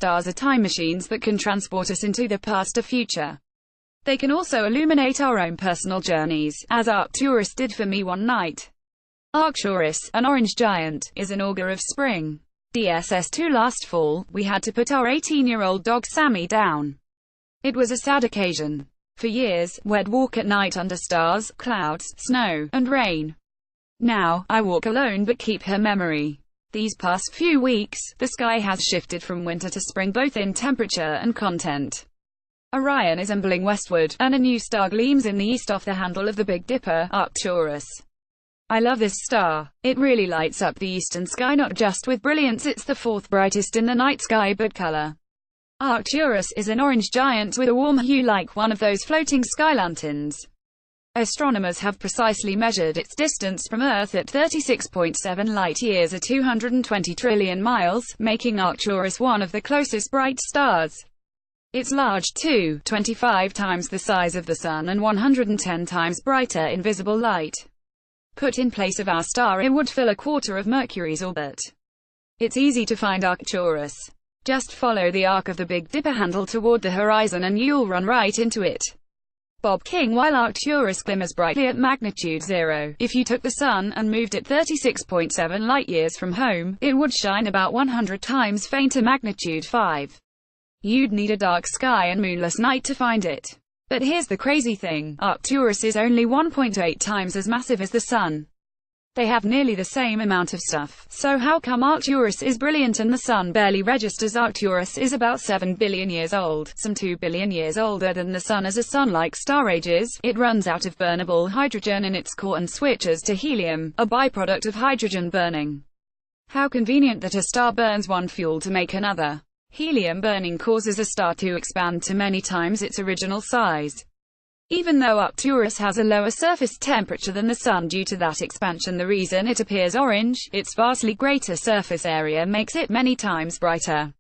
stars are time machines that can transport us into the past or future. They can also illuminate our own personal journeys, as Arcturus did for me one night. Arcturus, an orange giant, is an augur of spring. DSS2 last fall, we had to put our 18-year-old dog Sammy down. It was a sad occasion. For years, we'd walk at night under stars, clouds, snow, and rain. Now, I walk alone but keep her memory. These past few weeks, the sky has shifted from winter to spring both in temperature and content. Orion is ambling westward, and a new star gleams in the east off the handle of the Big Dipper, Arcturus. I love this star. It really lights up the eastern sky not just with brilliance, it's the fourth brightest in the night sky but color. Arcturus is an orange giant with a warm hue like one of those floating sky lanterns. Astronomers have precisely measured its distance from Earth at 36.7 light-years or 220 trillion miles, making Arcturus one of the closest bright stars. It's large too, 25 times the size of the Sun and 110 times brighter in visible light. Put in place of our star, it would fill a quarter of Mercury's orbit. It's easy to find Arcturus. Just follow the arc of the Big Dipper handle toward the horizon and you'll run right into it. Bob King. While Arcturus glimmers brightly at magnitude 0, if you took the Sun and moved it 36.7 light-years from home, it would shine about 100 times fainter, magnitude 5. You'd need a dark sky and moonless night to find it. But here's the crazy thing, Arcturus is only 1.8 times as massive as the Sun. They have nearly the same amount of stuff, so how come Arcturus is brilliant and the Sun barely registers? Arcturus is about 7 billion years old, some 2 billion years older than the Sun. As a Sun-like star ages, it runs out of burnable hydrogen in its core and switches to helium, a byproduct of hydrogen burning. How convenient that a star burns one fuel to make another. Helium burning causes a star to expand to many times its original size. Even though Arcturus has a lower surface temperature than the Sun due to that expansion, the reason it appears orange, its vastly greater surface area makes it many times brighter.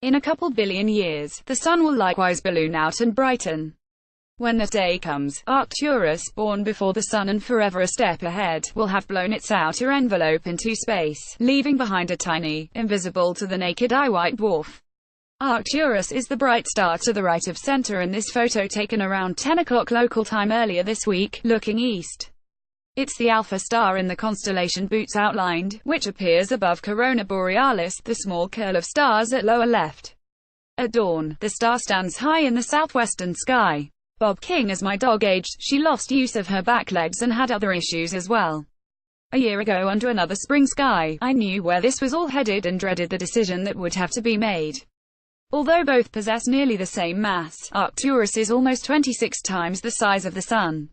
In a couple billion years, the Sun will likewise balloon out and brighten. When that day comes, Arcturus, born before the Sun and forever a step ahead, will have blown its outer envelope into space, leaving behind a tiny, invisible to the naked eye white dwarf. Arcturus is the bright star to the right of center in this photo taken around 10 o'clock local time earlier this week, looking east. It's the alpha star in the constellation Bootes outlined, which appears above Corona Borealis, the small curl of stars at lower left. At dawn, the star stands high in the southwestern sky. Bob King. As my dog aged, she lost use of her back legs and had other issues as well. A year ago, under another spring sky, I knew where this was all headed and dreaded the decision that would have to be made. Although both possess nearly the same mass, Arcturus is almost 26 times the size of the Sun.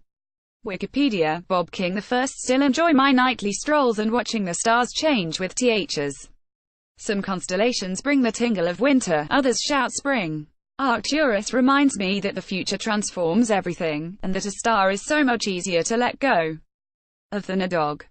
Wikipedia, Bob King. The first. Still enjoy my nightly strolls and watching the stars change with THs. Some constellations bring the tingle of winter, others shout spring. Arcturus reminds me that the future transforms everything, and that a star is so much easier to let go of than a dog.